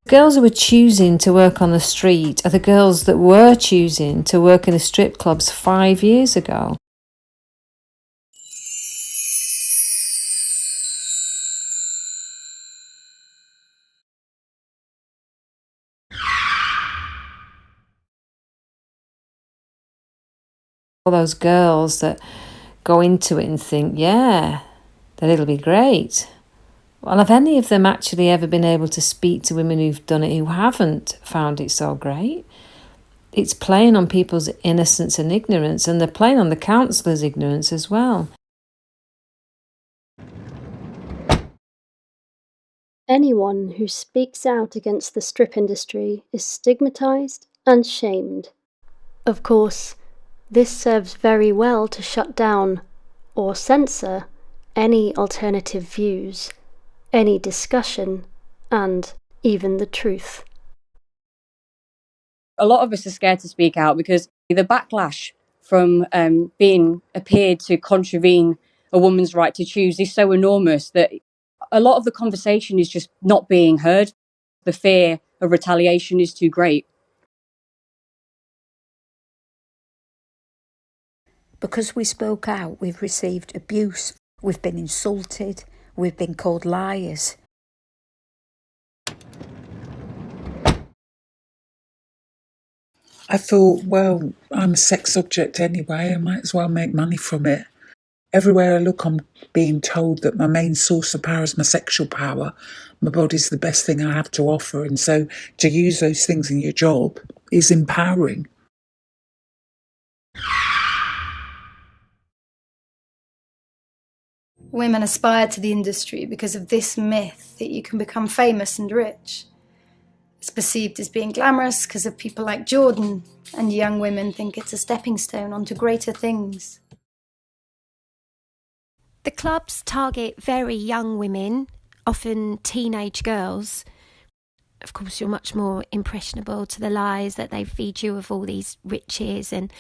Girls who are choosing to work on the street are the girls that were choosing to work in the strip clubs 5 years ago. All those girls that go into it and think, yeah, that it'll be great. Well, have any of them actually ever been able to speak to women who've done it who haven't found it so great? It's playing on people's innocence and ignorance, and they're playing on the counsellor's ignorance as well. Anyone who speaks out against the strip industry is stigmatised and shamed. Of course, this serves very well to shut down or censor any alternative views, any discussion, and even the truth. A lot of us are scared to speak out because the backlash from being appeared to contravene a woman's right to choose is so enormous that a lot of the conversation is just not being heard. The fear of retaliation is too great. Because we spoke out, we've received abuse, we've been insulted, we've been called liars. I thought, well, I'm a sex object anyway, I might as well make money from it. Everywhere I look, I'm being told that my main source of power is my sexual power. My body's the best thing I have to offer. And so to use those things in your job is empowering. Women aspire to the industry because of this myth that you can become famous and rich. It's perceived as being glamorous because of people like Jordan, and young women think it's a stepping stone onto greater things. The clubs target very young women, often teenage girls. Of course, you're much more impressionable to the lies that they feed you of all these riches and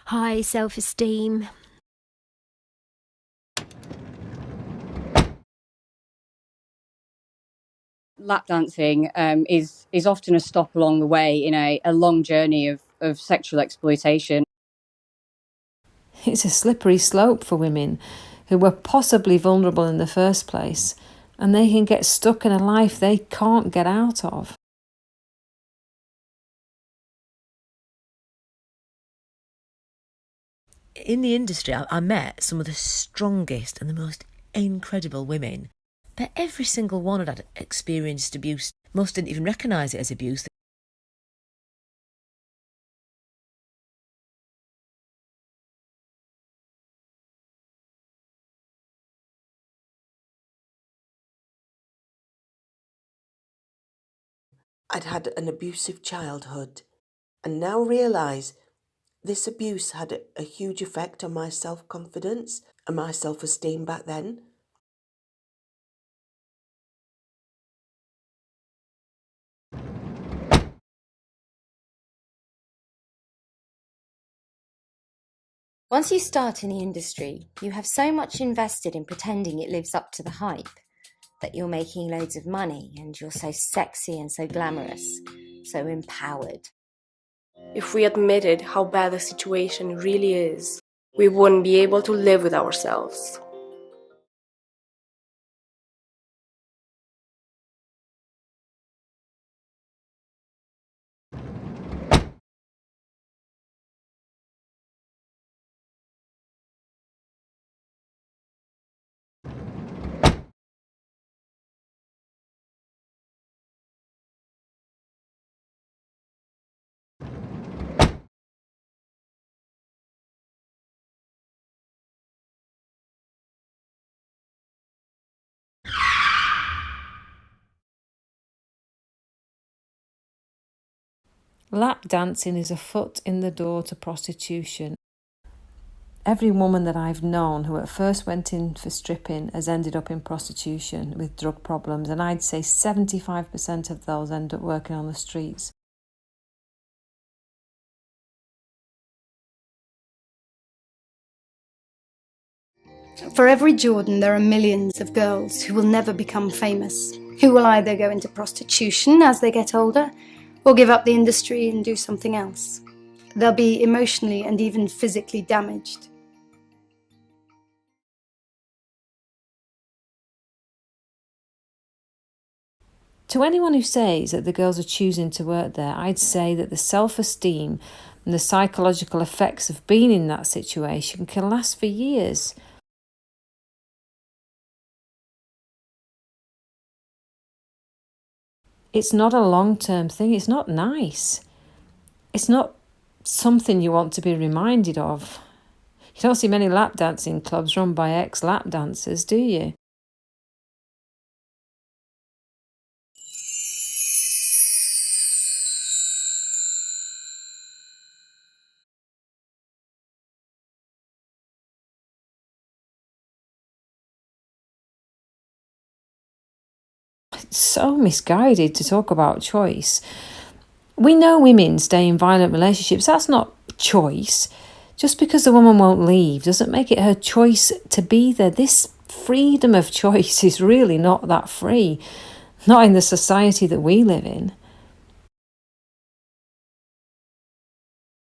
high self-esteem. Lap dancing is often a stop along the way in a long journey of sexual exploitation. It's a slippery slope for women who were possibly vulnerable in the first place, and they can get stuck in a life they can't get out of. In the industry, I met some of the strongest and the most incredible women, but every single one had experienced abuse. Most didn't even recognise it as abuse. I'd had an abusive childhood and now realise this abuse had a huge effect on my self-confidence and my self-esteem back then. Once you start in the industry, you have so much invested in pretending it lives up to the hype, that you're making loads of money and you're so sexy and so glamorous, so empowered. If we admitted how bad the situation really is, we wouldn't be able to live with ourselves. Lap dancing is a foot in the door to prostitution. Every woman that I've known who at first went in for stripping has ended up in prostitution with drug problems, and I'd say 75% of those end up working on the streets. For every Jordan, there are millions of girls who will never become famous. who will either go into prostitution as they get older or give up the industry and do something else. They'll be emotionally and even physically damaged. To anyone who says that the girls are choosing to work there, I'd say that the self-esteem and the psychological effects of being in that situation can last for years. It's not a long-term thing. It's not nice. It's not something you want to be reminded of. You don't see many lap dancing clubs run by ex-lap dancers, do you? It's so misguided to talk about choice. We know women stay in violent relationships. That's not choice. Just because the woman won't leave doesn't make it her choice to be there. This freedom of choice is really not that free. Not in the society that we live in.